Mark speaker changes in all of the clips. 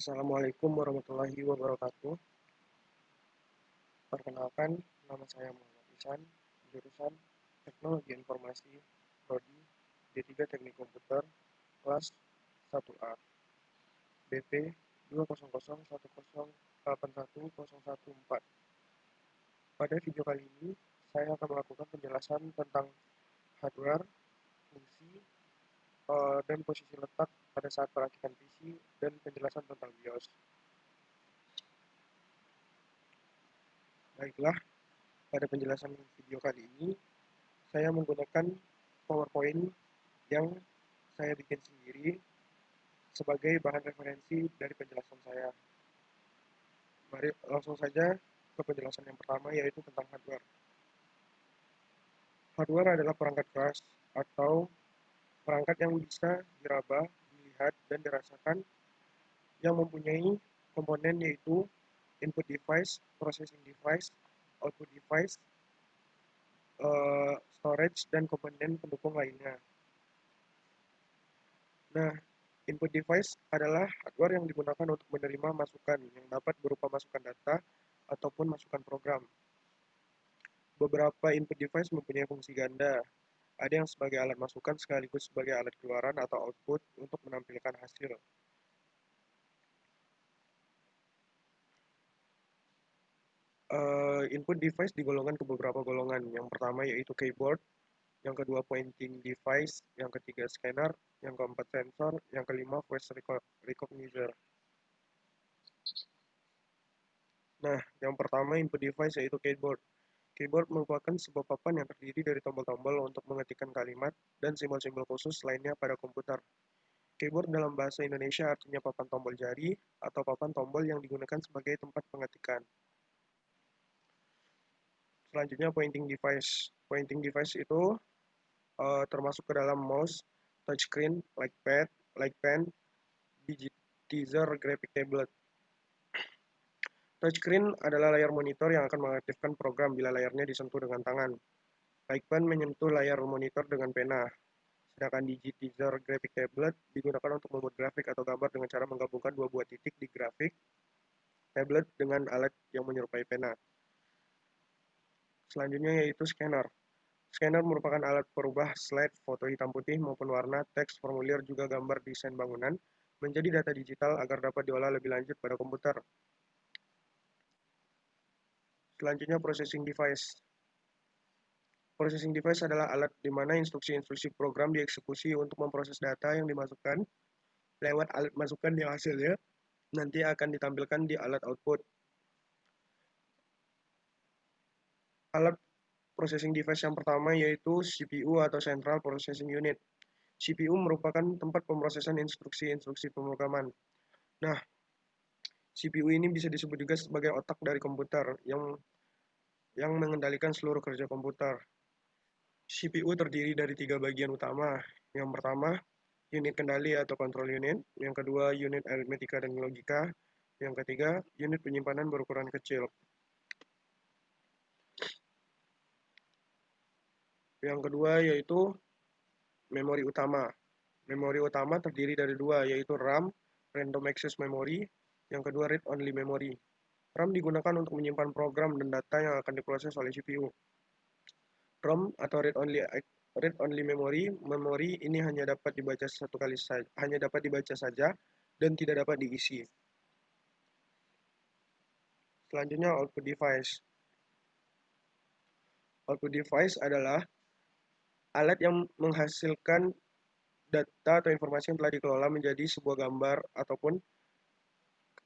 Speaker 1: Assalamualaikum warahmatullahi wabarakatuh. Perkenalkan, nama saya Muhammad Ihsan, jurusan Teknologi Informasi, Prodi D3 Teknik Komputer, kelas 1A, BP 20010810114. Pada video kali ini, saya akan melakukan penjelasan tentang hardware, fungsi, dan posisi letak pada saat perakitan PC, dan penjelasan tentang BIOS. Baiklah, pada penjelasan video kali ini, saya menggunakan PowerPoint yang saya bikin sendiri sebagai bahan referensi dari penjelasan saya. Mari langsung saja ke penjelasan yang pertama, yaitu tentang hardware. Hardware adalah perangkat keras atau perangkat yang bisa diraba, dilihat, dan dirasakan yang mempunyai komponen yaitu input device, processing device, output device, storage, dan komponen pendukung lainnya. Nah, input device adalah hardware yang digunakan untuk menerima masukan yang dapat berupa masukan data ataupun masukan program. Beberapa input device mempunyai fungsi ganda. Ada yang sebagai alat masukan sekaligus sebagai alat keluaran atau output untuk menampilkan hasil. Input device digolongkan ke beberapa golongan. Yang pertama yaitu keyboard, yang kedua pointing device, yang ketiga scanner, yang keempat sensor, yang kelima voice recognizer. Nah, yang pertama input device yaitu keyboard. Keyboard merupakan sebuah papan yang terdiri dari tombol-tombol untuk mengetikkan kalimat dan simbol-simbol khusus lainnya pada komputer. Keyboard dalam bahasa Indonesia artinya papan tombol jari atau papan tombol yang digunakan sebagai tempat pengetikan. Selanjutnya pointing device. Pointing device itu termasuk ke dalam mouse, touchscreen, like pad, like pen, digitizer, graphic tablet. Touchscreen adalah layar monitor yang akan mengaktifkan program bila layarnya disentuh dengan tangan. Like pen menyentuh layar monitor dengan pena. Sedangkan digitizer graphic tablet digunakan untuk membuat grafik atau gambar dengan cara menggabungkan dua buah titik di grafik tablet dengan alat yang menyerupai pena. Selanjutnya yaitu scanner. Scanner merupakan alat perubah slide, foto hitam putih maupun warna, teks, formulir, juga gambar desain bangunan menjadi data digital agar dapat diolah lebih lanjut pada komputer. Selanjutnya processing device. Processing device adalah alat di mana instruksi-instruksi program dieksekusi untuk memproses data yang dimasukkan lewat alat masukan yang hasilnya nanti akan ditampilkan di alat output. Alat processing device yang pertama yaitu CPU atau Central Processing Unit. CPU merupakan tempat pemrosesan instruksi-instruksi pemrograman. Nah, CPU ini bisa disebut juga sebagai otak dari komputer yang mengendalikan seluruh kerja komputer. CPU terdiri dari 3 bagian utama. Yang pertama, unit kendali atau control unit. Yang kedua, unit aritmetika dan logika. Yang ketiga, unit penyimpanan berukuran kecil. Yang kedua yaitu memori utama. Memori utama terdiri dari dua, yaitu RAM, Random Access Memory. Yang kedua, Read-Only Memory. RAM digunakan untuk menyimpan program dan data yang akan diproses oleh CPU. ROM atau read-only memori ini hanya dapat dibaca saja dan tidak dapat diisi. Selanjutnya output device. Output device adalah alat yang menghasilkan data atau informasi yang telah dikelola menjadi sebuah gambar ataupun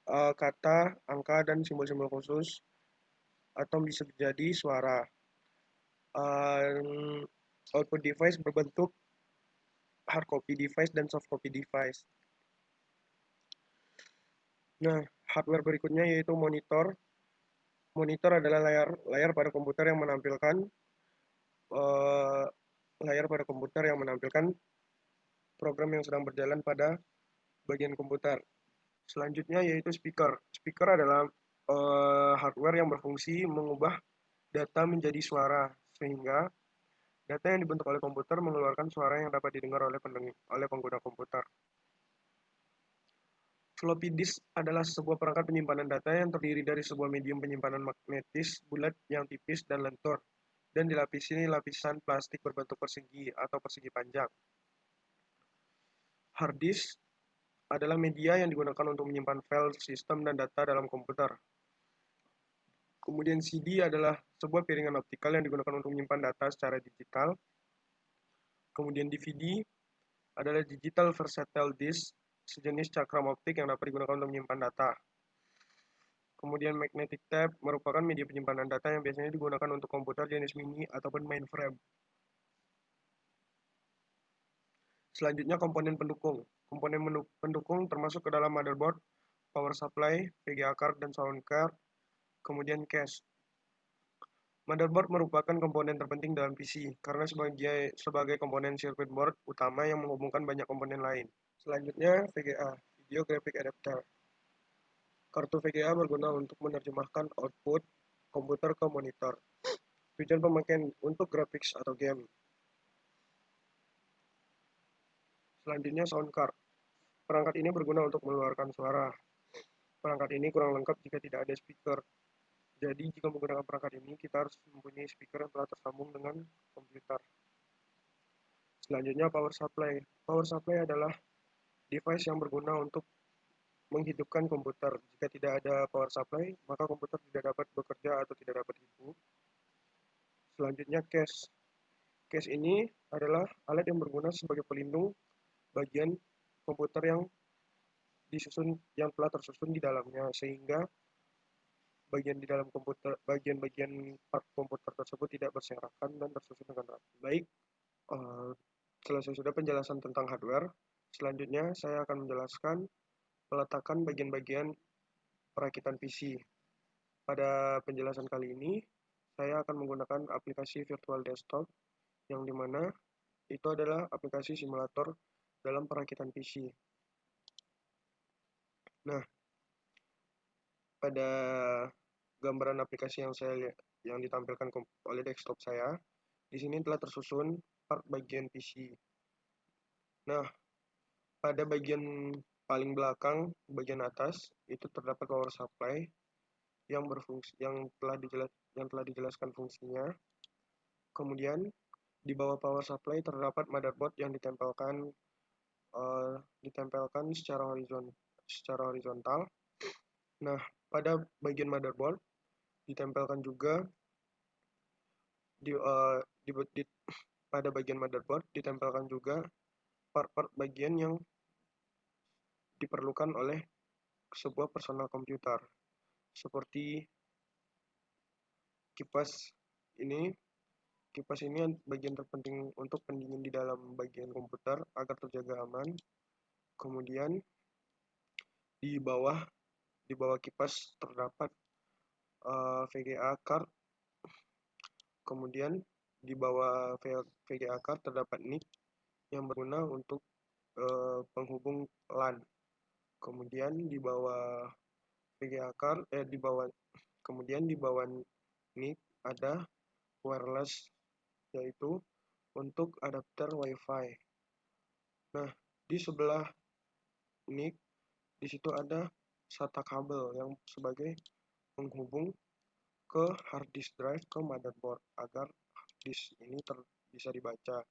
Speaker 1: kata, angka, dan simbol-simbol khusus atau bisa menjadi suara. Output device berbentuk hard copy device dan soft copy device. Nah, hardware berikutnya yaitu monitor. Monitor adalah layar pada komputer yang menampilkan program yang sedang berjalan pada bagian komputer. Selanjutnya yaitu speaker. Speaker adalah hardware yang berfungsi mengubah data menjadi suara, sehingga data yang dibentuk oleh komputer mengeluarkan suara yang dapat didengar oleh pengguna komputer. Floppy disk adalah sebuah perangkat penyimpanan data yang terdiri dari sebuah medium penyimpanan magnetis bulat yang tipis dan lentur, dan dilapisi lapisan plastik berbentuk persegi atau persegi panjang. Hard disk adalah media yang digunakan untuk menyimpan file, sistem, dan data dalam komputer. Kemudian CD adalah sebuah piringan optikal yang digunakan untuk menyimpan data secara digital. Kemudian DVD adalah digital versatile disk, sejenis cakram optik yang dapat digunakan untuk menyimpan data. Kemudian magnetic tape merupakan media penyimpanan data yang biasanya digunakan untuk komputer jenis mini ataupun mainframe. Selanjutnya komponen pendukung. Komponen pendukung termasuk ke dalam motherboard, power supply, VGA card dan sound card, kemudian cache. Motherboard merupakan komponen terpenting dalam PC karena sebagai komponen circuit board utama yang menghubungkan banyak komponen lain. Selanjutnya VGA, Video Graphic Adapter. Kartu VGA berguna untuk menerjemahkan output komputer ke monitor. Tujuan pemakaian untuk graphics atau game. Selanjutnya sound card. Perangkat ini berguna untuk mengeluarkan suara. Perangkat ini kurang lengkap jika tidak ada speaker. Jadi jika menggunakan perangkat ini, kita harus mempunyai speaker yang telah tersambung dengan komputer. Selanjutnya power supply. Power supply adalah device yang berguna untuk menghidupkan komputer. Jika tidak ada power supply, maka komputer tidak dapat bekerja atau tidak dapat hidup. Selanjutnya cache. Cache ini adalah alat yang berguna sebagai pelindung bagian komputer yang telah tersusun di dalamnya, sehingga bagian di dalam komputer, bagian-bagian part komputer tersebut tidak berserakan dan tersusun dengan rapi. Baik, selesai sudah penjelasan tentang hardware. Selanjutnya saya akan menjelaskan peletakan bagian-bagian perakitan PC. Pada penjelasan kali ini, saya akan menggunakan aplikasi virtual desktop, yang dimana itu adalah aplikasi simulator dalam perakitan PC. Nah, pada gambaran aplikasi yang ditampilkan oleh desktop saya, di sini telah tersusun part bagian PC. Nah, pada bagian paling belakang, bagian atas, itu terdapat power supply yang berfungsi, yang telah dijelaskan fungsinya. Kemudian di bawah power supply terdapat motherboard yang ditempelkan secara horizontal. Nah, pada bagian motherboard ditempelkan juga pada bagian motherboard ditempelkan juga part-part bagian yang diperlukan oleh sebuah personal komputer, seperti kipas ini. Kipas ini bagian terpenting untuk pendingin di dalam bagian komputer agar terjaga aman. Kemudian di bawah kipas terdapat VGA card. Kemudian di bawah VGA card terdapat NIC yang berguna untuk penghubung LAN. Kemudian di bawah VGA card kemudian di bawah NIC ada wireless, yaitu untuk adapter WiFi. Nah, di sebelah NIC di situ ada SATA kabel yang sebagai penghubung ke hard disk drive ke motherboard agar hard disk ini bisa dibaca.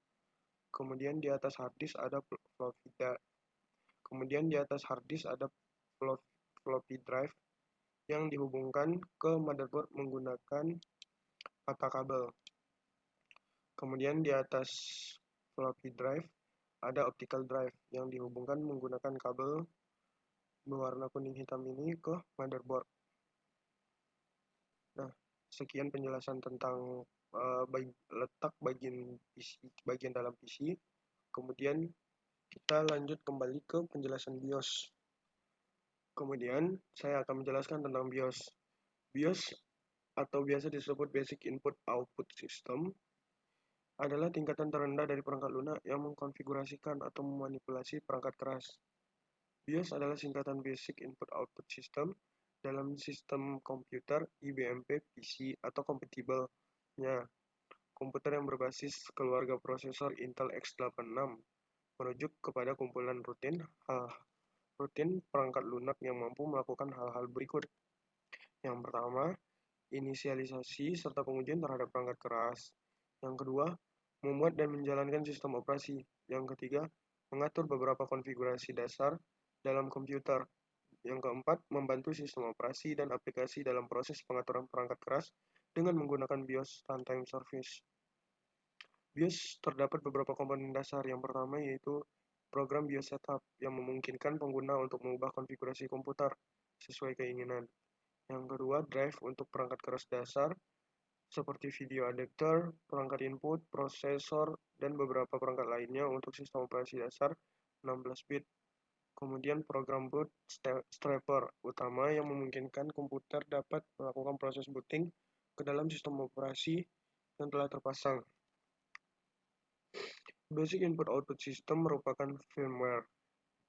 Speaker 1: Kemudian di atas hard disk ada floppy drive yang dihubungkan ke motherboard menggunakan SATA kabel. Kemudian di atas floppy drive ada optical drive yang dihubungkan menggunakan kabel berwarna kuning hitam ini ke motherboard. Nah, sekian penjelasan tentang letak bagian dalam PC. Kemudian kita lanjut kembali ke penjelasan BIOS. Kemudian saya akan menjelaskan tentang BIOS. BIOS atau biasa disebut Basic Input Output System adalah tingkatan terendah dari perangkat lunak yang mengkonfigurasikan atau memanipulasi perangkat keras. BIOS adalah singkatan Basic Input Output System dalam sistem komputer IBM-P PC atau kompatibelnya. Komputer yang berbasis keluarga prosesor Intel x86 merujuk kepada kumpulan rutin rutin perangkat lunak yang mampu melakukan hal-hal berikut. Yang pertama, inisialisasi serta pengujian terhadap perangkat keras. Yang kedua, membuat dan menjalankan sistem operasi. Yang ketiga, mengatur beberapa konfigurasi dasar dalam komputer. Yang keempat, membantu sistem operasi dan aplikasi dalam proses pengaturan perangkat keras dengan menggunakan BIOS Runtime Service. BIOS terdapat beberapa komponen dasar. Yang pertama yaitu program BIOS Setup yang memungkinkan pengguna untuk mengubah konfigurasi komputer sesuai keinginan. Yang kedua, drive untuk perangkat keras dasar seperti video adapter, perangkat input, prosesor, dan beberapa perangkat lainnya untuk sistem operasi dasar 16 bit. Kemudian program bootstrapper utama yang memungkinkan komputer dapat melakukan proses booting ke dalam sistem operasi yang telah terpasang. Basic Input-Output System merupakan firmware.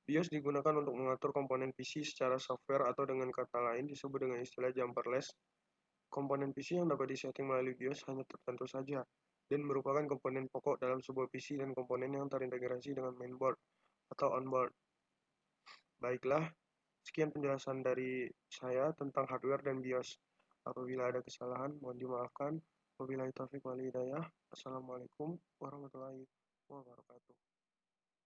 Speaker 1: BIOS digunakan untuk mengatur komponen PC secara software atau dengan kata lain disebut dengan istilah jumperless. Komponen PC yang dapat disetting melalui BIOS hanya tertentu saja dan merupakan komponen pokok dalam sebuah PC dan komponen yang terintegrasi dengan mainboard atau onboard. Baiklah, sekian penjelasan dari saya tentang hardware dan BIOS. Apabila ada kesalahan, mohon dimaafkan. Wabillahi taufiq wal hidayah. Assalamualaikum warahmatullahi wabarakatuh.